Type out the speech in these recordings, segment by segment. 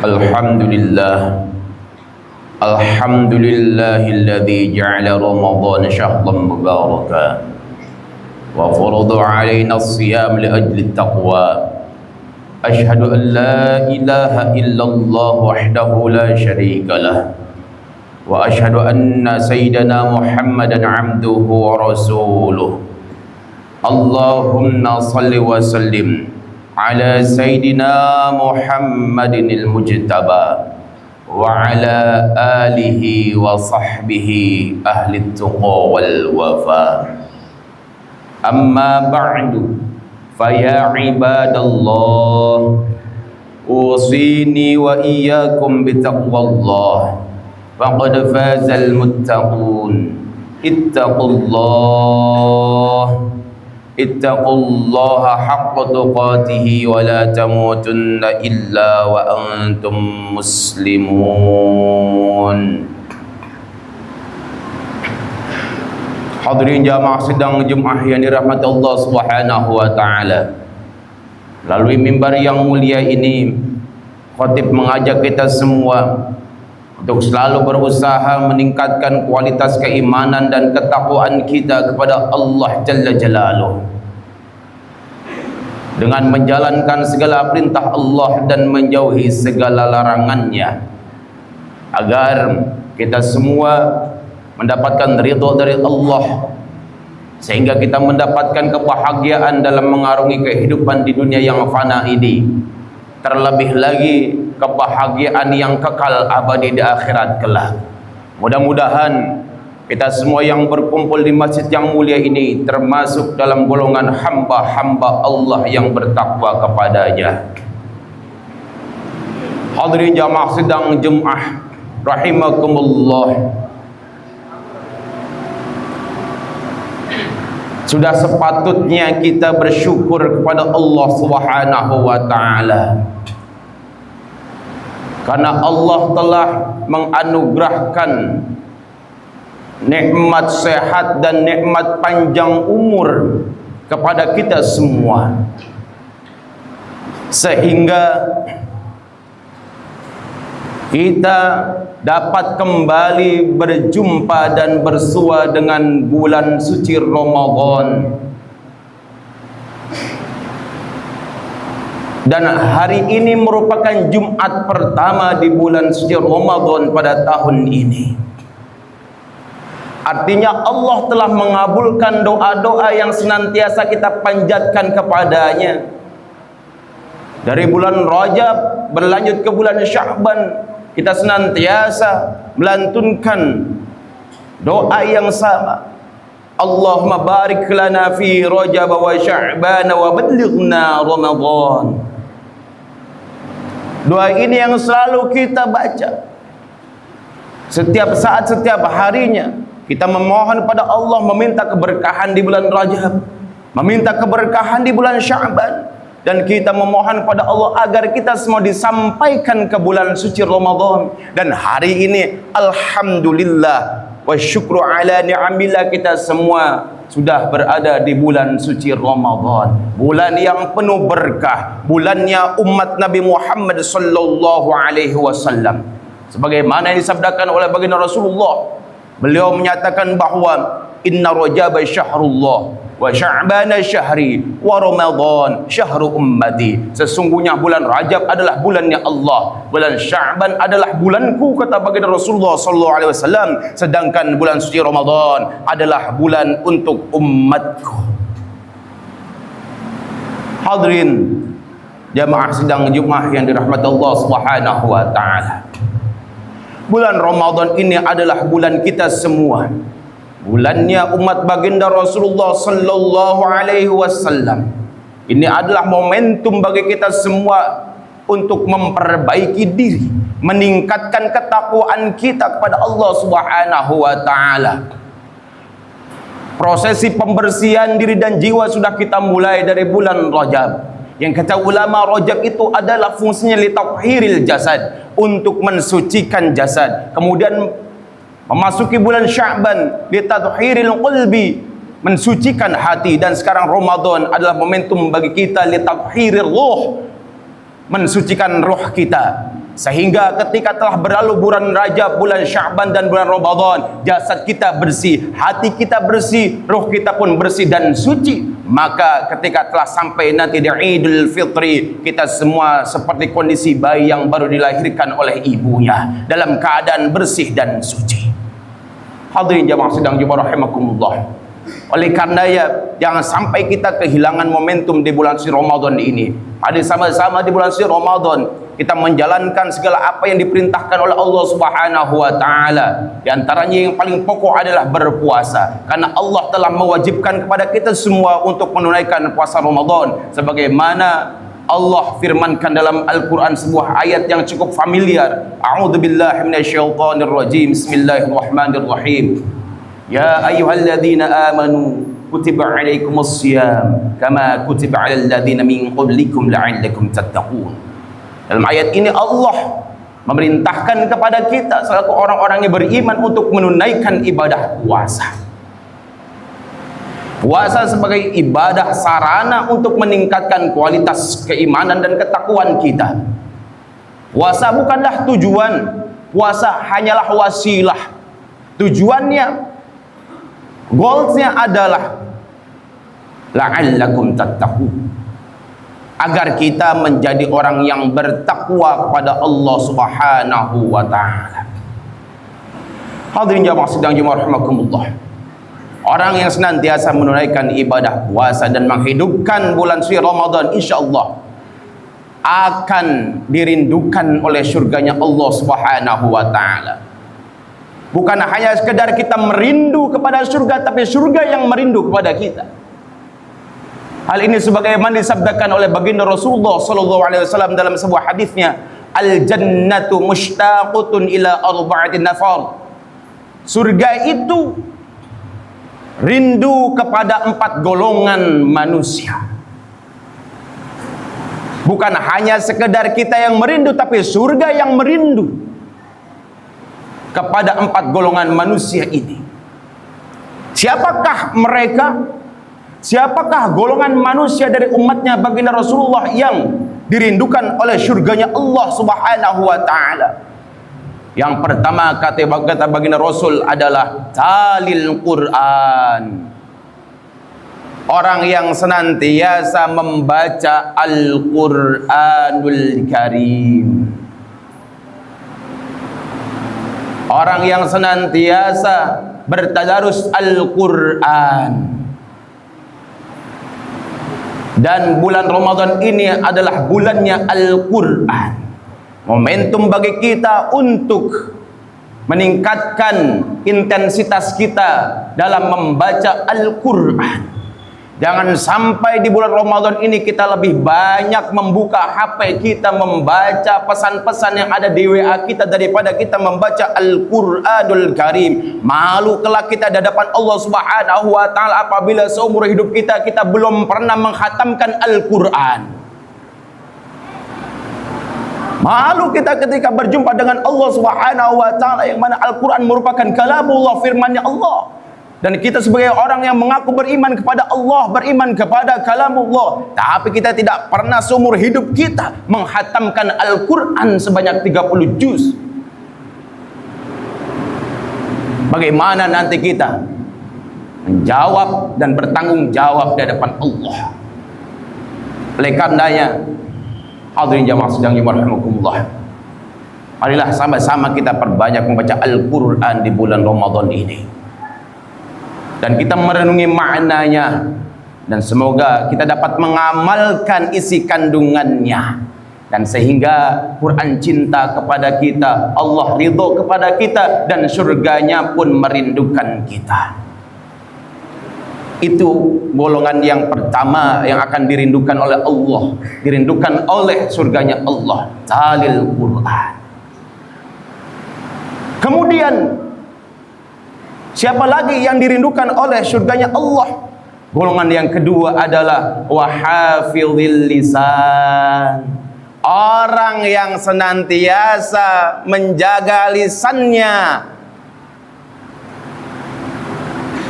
Alhamdulillah Alhamdulillahilladzi ja'ala Ramadan syahran mubarakan wa farada 'alaina as-siyam li ajli at-taqwa. Asyhadu an la ilaha illallah wahdahu la syarika lah wa asyhadu anna sayyidana Muhammadan 'abduhu wa rasuluh. Allahumma salli wa sallim ala sayyidina Muhammadinil mujtaba wa ala alihi wa sahbihi ahli tuqa wal wafa. Amma ba'du, faya ibadallah, usini wa iyyakum bitaqwallah, faqad fazal muttaqun. Ittaqullaha haqqa tuqatihi wa la tamutunna illa wa antum muslimun. Hadirin jamaah sidang Jumat yang dirahmati Allah Subhanahu wa taala. Melalui mimbar yang mulia ini, khatib mengajak kita semua untuk selalu berusaha meningkatkan kualitas keimanan dan ketakwaan kita kepada Allah Jalla Jalaluh dengan menjalankan segala perintah Allah dan menjauhi segala larangannya, agar kita semua mendapatkan ridha dari Allah, sehingga kita mendapatkan kebahagiaan dalam mengarungi kehidupan di dunia yang fana ini, terlebih lagi kebahagiaan yang kekal abadi di akhirat kelak. Mudah-mudahan kita semua yang berkumpul di masjid yang mulia ini termasuk dalam golongan hamba-hamba Allah yang bertakwa kepadanya. Hadirin jamaah sidang Jumat rahimakumullah, sudah sepatutnya kita bersyukur kepada Allah Subhanahu wa taala, karena Allah telah menganugerahkan nikmat sehat dan nikmat panjang umur kepada kita semua, sehingga kita dapat kembali berjumpa dan bersua dengan bulan suci Ramadan. Dan hari ini merupakan Jumat pertama di bulan suci Ramadan pada tahun ini. Artinya Allah telah mengabulkan doa-doa yang senantiasa kita panjatkan kepadanya. Dari bulan Rajab berlanjut ke bulan Sya'ban, kita senantiasa melantunkan doa yang sama. Allahumma barik lana fi Rajab wa Sya'ban wa ballighna Ramadan. Doa ini yang selalu kita baca setiap saat, setiap harinya. Kita memohon pada Allah, meminta keberkahan di bulan Rajab, meminta keberkahan di bulan Sya'ban, dan kita memohon pada Allah agar kita semua disampaikan ke bulan suci Ramadan. Dan hari ini alhamdulillah wa syukru ala ni'amillah, kita semua sudah berada di bulan suci Ramadan, bulan yang penuh berkah, bulannya umat Nabi Muhammad sallallahu alaihi wasallam. Sebagaimana yang disabdakan oleh baginda Rasulullah, beliau menyatakan bahawa inna Rajab syahrullah wa Sya'ban syahri wa Ramadan syahru ummati. Sesungguhnya bulan Rajab adalah bulannya Allah, bulan Sya'ban adalah bulanku, kata baginda Rasulullah sallallahu alaihi wasallam, sedangkan bulan suci Ramadan adalah bulan untuk umatku. Hadirin jamaah sidang Jumat yang dirahmati Allah Subhanahu wa taala, bulan Ramadan ini adalah bulan kita semua, bulannya umat baginda Rasulullah sallallahu alaihi wasallam. Ini adalah momentum bagi kita semua untuk memperbaiki diri, meningkatkan ketakwaan kita kepada Allah Subhanahu wa taala. Prosesi pembersihan diri dan jiwa sudah kita mulai dari bulan Rajab. Yang kata ulama, Rajab itu adalah fungsinya litahhiril jasad, untuk mensucikan jasad. Kemudian memasuki bulan Sya'ban litadhhiril qalbi, mensucikan hati. Dan sekarang Ramadan adalah momentum bagi kita litadhhiril ruh, mensucikan roh kita. Sehingga ketika telah berlalu bulan Rajab, bulan Sya'ban dan bulan Ramadan, jasad kita bersih, hati kita bersih, roh kita pun bersih dan suci. Maka ketika telah sampai nanti di Idul Fitri, kita semua seperti kondisi bayi yang baru dilahirkan oleh ibunya, dalam keadaan bersih dan suci. Hadirin jamaah sedang jemaah rahimakumullah. Oleh karenanya jangan sampai kita kehilangan momentum di bulan suci Ramadan ini. Mari sama-sama di bulan suci Ramadan kita menjalankan segala apa yang diperintahkan oleh Allah Subhanahu wa taala. Di antaranya yang paling pokok adalah berpuasa. Karena Allah telah mewajibkan kepada kita semua untuk menunaikan puasa Ramadan, sebagaimana Allah firmankan dalam Al-Quran sebuah ayat yang cukup familiar. A'udzubillahi minasyaitonirrajim. Bismillahirrahmanirrahim. Ya ayyuhalladzina amanu kutiba alaikumus shiyam kama kutiba alal ladzina min qablikum la'allakum tattaqun. Dalam ayat ini Allah memerintahkan kepada kita selaku orang-orang yang beriman untuk menunaikan ibadah puasa. Puasa sebagai ibadah sarana untuk meningkatkan kualitas keimanan dan ketakwaan kita. Puasa bukanlah tujuan, puasa hanyalah wasilah. Tujuannya, goalsnya adalah la'allakum tattaqun, agar kita menjadi orang yang bertakwa kepada Allah Subhanahu wa taala. Hadirin jamaah sedang jemaah rahimakumullah. Orang yang senantiasa menunaikan ibadah puasa dan menghidupkan bulan suci Ramadan, insyaallah akan dirindukan oleh surganya Allah Subhanahu wa taala. Bukan hanya sekedar kita merindu kepada surga, tapi surga yang merindu kepada kita. Hal ini sebagaimana disabdakan oleh baginda Rasulullah sallallahu alaihi wasallam dalam sebuah hadisnya, al jannatu mushtaqatun ila arba'atin nafar. Surga itu rindu kepada 4 golongan manusia. Bukan hanya sekedar kita yang merindu, tapi surga yang merindu kepada 4 golongan manusia ini. Siapakah mereka? Siapakah golongan manusia dari umatnya baginda Rasulullah yang dirindukan oleh surganya Allah Subhanahu wa taala? Yang pertama kata baginda Rasul adalah talil Quran. Orang yang senantiasa membaca Al-Quranul Karim. Orang yang senantiasa bertadarus Al-Quran. Dan bulan Ramadan ini adalah bulannya Al-Quran. Momentum bagi kita untuk meningkatkan intensitas kita dalam membaca Al-Quran. Jangan sampai di bulan Ramadan ini kita lebih banyak membuka HP kita, membaca pesan-pesan yang ada di WA kita daripada kita membaca Al-Quranul Karim. Malu kelak kita di hadapan Allah Subhanahu wa taala apabila seumur hidup kita belum pernah menghatamkan Al-Quran. Malu kita ketika berjumpa dengan Allah Subhanahu wa taala, yang mana Al-Quran merupakan kalamullah, firman-Nya Allah. Dan kita sebagai orang yang mengaku beriman kepada Allah, beriman kepada kalamullah, tapi kita tidak pernah seumur hidup kita menghatamkan Al-Quran sebanyak 30 juz. Bagaimana nanti kita menjawab dan bertanggung jawab di hadapan Allah? Oleh karenanya, hadirin jamaah sedang rahimakumullah, marilah sama-sama kita perbanyak membaca Al-Quran di bulan Ramadan ini. Dan kita merenungi maknanya, dan semoga kita dapat mengamalkan isi kandungannya, dan sehingga Quran cinta kepada kita, Allah ridho kepada kita, dan surganya pun merindukan kita. Itu golongan yang pertama yang akan dirindukan oleh Allah, dirindukan oleh surganya Allah, talil Quran. Kemudian siapa lagi yang dirindukan oleh surganya Allah? Golongan yang kedua adalah wahafizil lisan. Orang yang senantiasa menjaga lisannya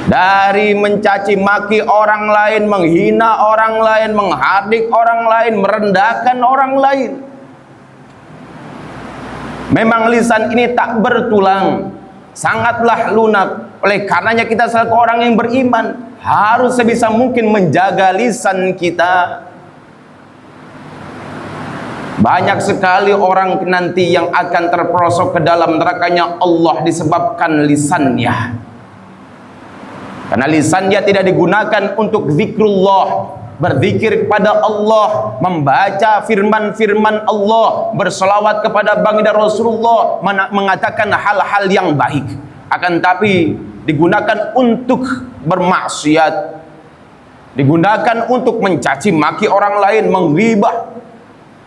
dari mencaci maki orang lain, menghina orang lain, menghardik orang lain, merendahkan orang lain. Memang lisan ini tak bertulang, sangatlah lunak. Oleh karenanya kita selaku orang yang beriman harus sebisa mungkin menjaga lisan kita. Banyak sekali orang nanti yang akan terperosok ke dalam nerakanya Allah disebabkan lisannya. Karena lisannya tidak digunakan untuk zikrullah, berzikir kepada Allah, membaca firman-firman Allah, berselawat kepada baginda Rasulullah, mengatakan hal-hal yang baik. Akan tapi digunakan untuk bermaksiat, digunakan untuk mencaci maki orang lain, menggibah,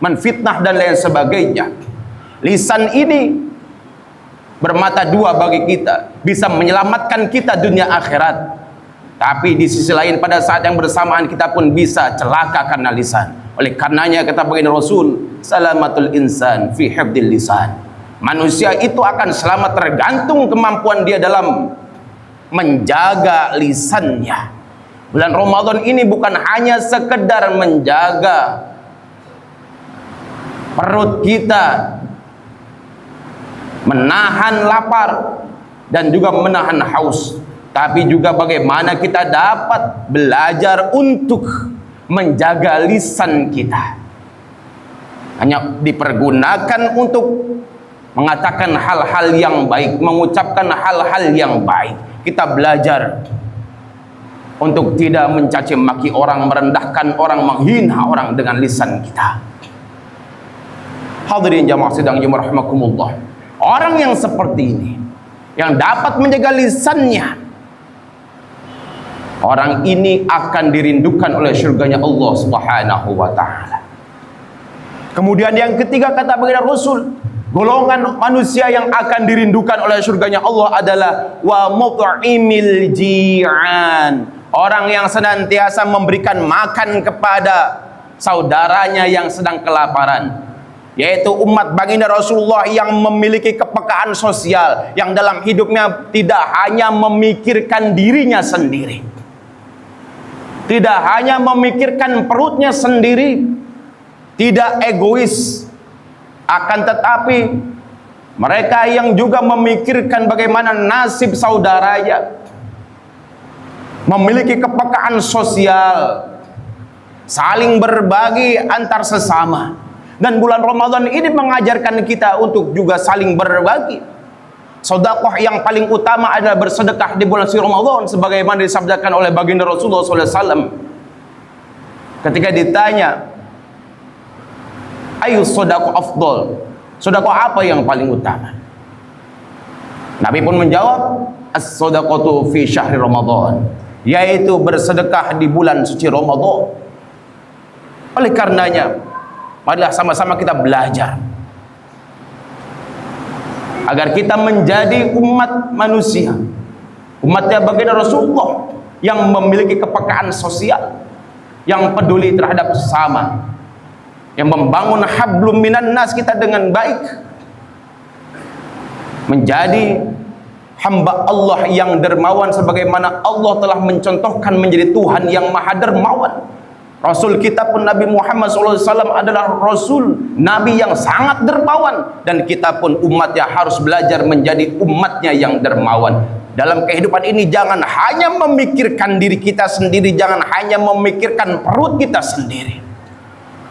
menfitnah dan lain sebagainya. Lisan ini bermata dua bagi kita, bisa menyelamatkan kita dunia akhirat. Tapi di sisi lain pada saat yang bersamaan kita pun bisa celaka karena lisan. Oleh karenanya kata baginda Rasul, salamatul insan fi hifdzil lisan. Manusia itu akan selamat tergantung kemampuan dia dalam menjaga lisannya. Bulan Ramadan ini bukan hanya sekedar menjaga perut kita, menahan lapar dan juga menahan haus, tapi juga bagaimana kita dapat belajar untuk menjaga lisan kita. Hanya dipergunakan untuk mengatakan hal-hal yang baik, mengucapkan hal-hal yang baik. Kita belajar untuk tidak mencaci maki orang, merendahkan orang, menghina orang dengan lisan kita. Hadirin jamaah sidang Jumat rahimakumullah. Orang yang seperti ini, yang dapat menjaga lisannya, orang ini akan dirindukan oleh surganya Allah Subhanahu wa ta'ala. Kemudian yang ketiga kata baginda Rasul, golongan manusia yang akan dirindukan oleh surganya Allah adalah wa mut'imil ji'an, orang yang senantiasa memberikan makan kepada saudaranya yang sedang kelaparan, yaitu umat baginda Rasulullah yang memiliki kepekaan sosial, yang dalam hidupnya tidak hanya memikirkan dirinya sendiri, tidak hanya memikirkan perutnya sendiri, tidak egois, akan tetapi mereka yang juga memikirkan bagaimana nasib saudaranya, memiliki kepekaan sosial, saling berbagi antar sesama. Dan bulan Ramadan ini mengajarkan kita untuk juga saling berbagi. Sedekah yang paling utama adalah bersedekah di bulan suci Ramadan, sebagaimana disabdakan oleh baginda Rasulullah SAW ketika ditanya, ayu sedekah afdal, sedekah apa yang paling utama? Nabi pun menjawab, as-sedekatu fi syahri Ramadan, yaitu bersedekah di bulan suci Ramadan. Oleh karenanya marilah sama-sama kita belajar agar kita menjadi umat manusia, umatnya baginda Rasulullah, yang memiliki kepekaan sosial, yang peduli terhadap sesama, yang membangun hablum minan nas kita dengan baik, menjadi hamba Allah yang dermawan sebagaimana Allah telah mencontohkan menjadi Tuhan yang maha dermawan. Rasul kita pun Nabi Muhammad SAW adalah Rasul, Nabi yang sangat dermawan, dan kita pun umatnya harus belajar menjadi umatnya yang dermawan. Dalam kehidupan ini jangan hanya memikirkan diri kita sendiri, jangan hanya memikirkan perut kita sendiri.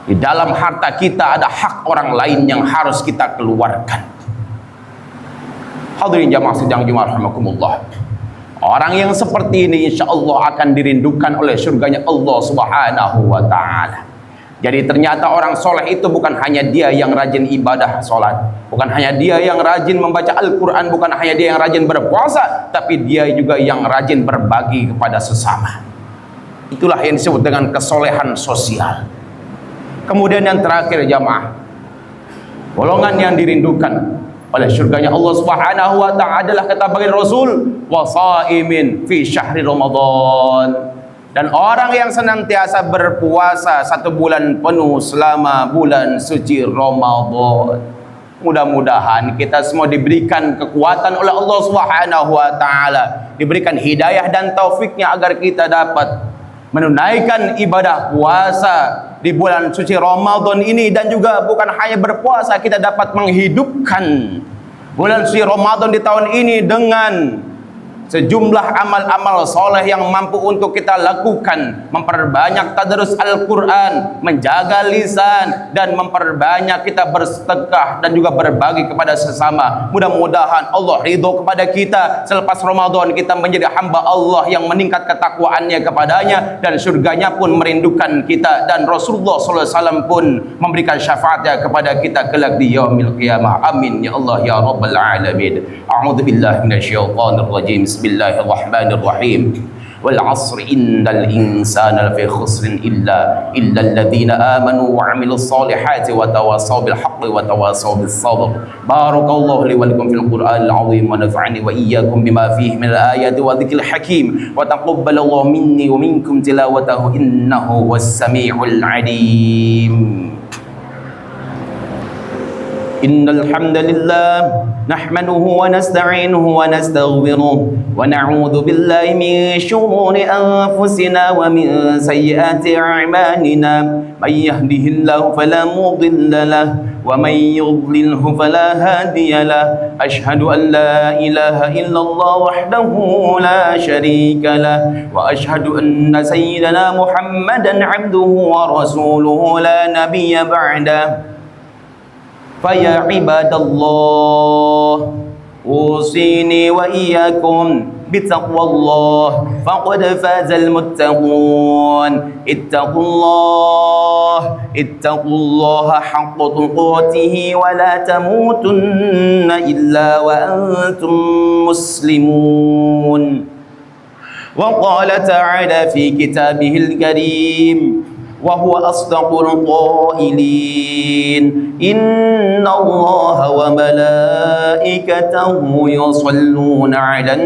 Di dalam harta kita ada hak orang lain yang harus kita keluarkan. Hadirin jamaah sidang Jumat rahimakumullah. Orang yang seperti ini insya Allah akan dirindukan oleh surganya Allah Subhanahu wa ta'ala. Jadi ternyata orang soleh itu bukan hanya dia yang rajin ibadah sholat, bukan hanya dia yang rajin membaca Al-Quran, bukan hanya dia yang rajin berpuasa, tapi dia juga yang rajin berbagi kepada sesama. Itulah yang disebut dengan kesolehan sosial. Kemudian yang terakhir jamaah, golongan yang dirindukan oleh surganya Allah Subhanahu wa ta'ala adalah kata baginda Rasul, wasaimin fi syahri Ramadan, dan orang yang senantiasa berpuasa 1 bulan penuh selama bulan suci Ramadan. Mudah-mudahan kita semua diberikan kekuatan oleh Allah Subhanahu wa ta'ala, diberikan hidayah dan taufiknya agar kita dapat menunaikan ibadah puasa di bulan suci Ramadan ini, dan juga bukan hanya berpuasa, kita dapat menghidupkan bulan suci Ramadan di tahun ini dengan sejumlah amal-amal soleh yang mampu untuk kita lakukan, memperbanyak tadarus Al-Quran, menjaga lisan, dan memperbanyak kita bersedekah dan juga berbagi kepada sesama. Mudah-mudahan Allah ridho kepada kita selepas Ramadan, kita menjadi hamba Allah yang meningkat ketakwaannya kepadanya, dan surganya pun merindukan kita, dan Rasulullah SAW pun memberikan syafaatnya kepada kita kelak di yaumil qiyamah. Amin ya Allah ya Rabbal Alamin. A'udzu billahi minasyaitonir rajim. Bismillahirrahmanirrahim. Wal 'asri innal insana lafi khusrin illa alladziina aamanu wa 'amilus solihati wa tawassaw bil haqqi wa tawassaw bis sabr. Barakallahu li wa lakum fil Qur'anil 'azim wa nafa'ani wa iyyakum bima fihi minal ayati wa dzikril hakim wa taqabbalallahu minni wa minkum tilawatahu innahu was samii'ul 'aliim. Innal hamdalillah nahmaduhu wa nasta'inuhu wa nastaghfiruh wa na'udzu billahi min shururi anfusina wa min sayyiati a'malina. May yahdihillahu fala mudilla lahu wa may yudlilhu fala hadiya lahu. Ashhadu an la ilaha illallah wahdahu la syarika lahu wa ashhadu anna sayyidana Muhammadan 'abduhu wa rasuluhu la nabiyya ba'dahu. Faya ibadallah, usini wa iyyakum bitaqwallah, faqad fazal muttaqun. Ittaqullaha haqqa tuqatih wa la tamutunna illa wa antum muslimun. Wa qala ta'ala fi kitabihil karim wa huwa asdaqul qailin, inna Allaha wa malaikatahu yusalluna 'alan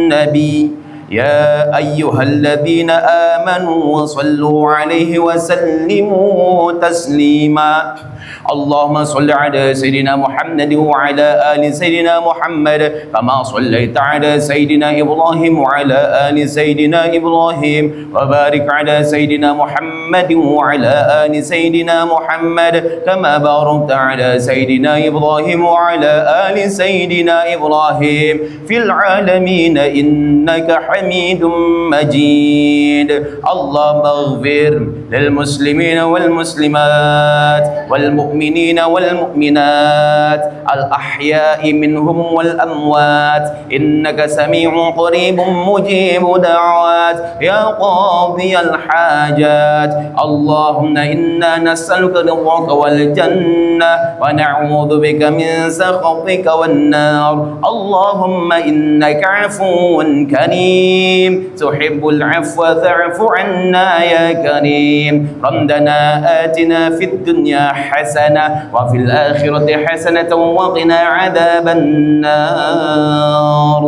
nabi ya ayyuhalladzina amanu sallu 'alaihi wa sallimu taslima. Allahumma salli ala Sayyidina Muhammad wa ala ali Sayyidina Muhammad kama sallaita ala Sayyidina Ibrahim wa ala ali Sayyidina Ibrahim wa barik ala Sayyidina Muhammad wa ala ali Sayyidina Muhammad kama barakta ala Sayyidina Ibrahim wa ala ali Sayyidina Ibrahim fil alamin innaka Hamidum Majid. Allahumma ighfir lil muslimina wal muslimat wal المؤمنين والمؤمنات الأحياء منهم والأموات إنك سميع قريب مجيب دعوات يا قاضي الحاجات. اللهم إنا نسألك رضاك والجنة ونعوذ بك من سخطك والنار. اللهم إنك عفو كريم تحب العفو فاعف عنا يا كريم. ربنا آتنا في الدنيا حسنة وفي الآخرة حسنة وقنا عذاب النار.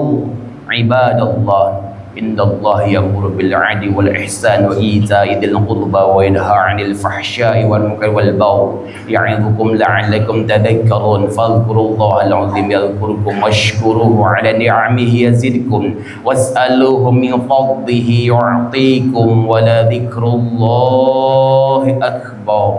عباد الله إن الله يأمر بالعدل والإحسان وإيتاء ذي القربى وينهى عن الفحشاء والمنكر والبغي يعظكم لعلكم تذكرون. فاذكروا الله العظيم يذكركم واشكروه على نعمه يزدكم واسألوه من فضله يعطيكم ولذكر الله أكبر.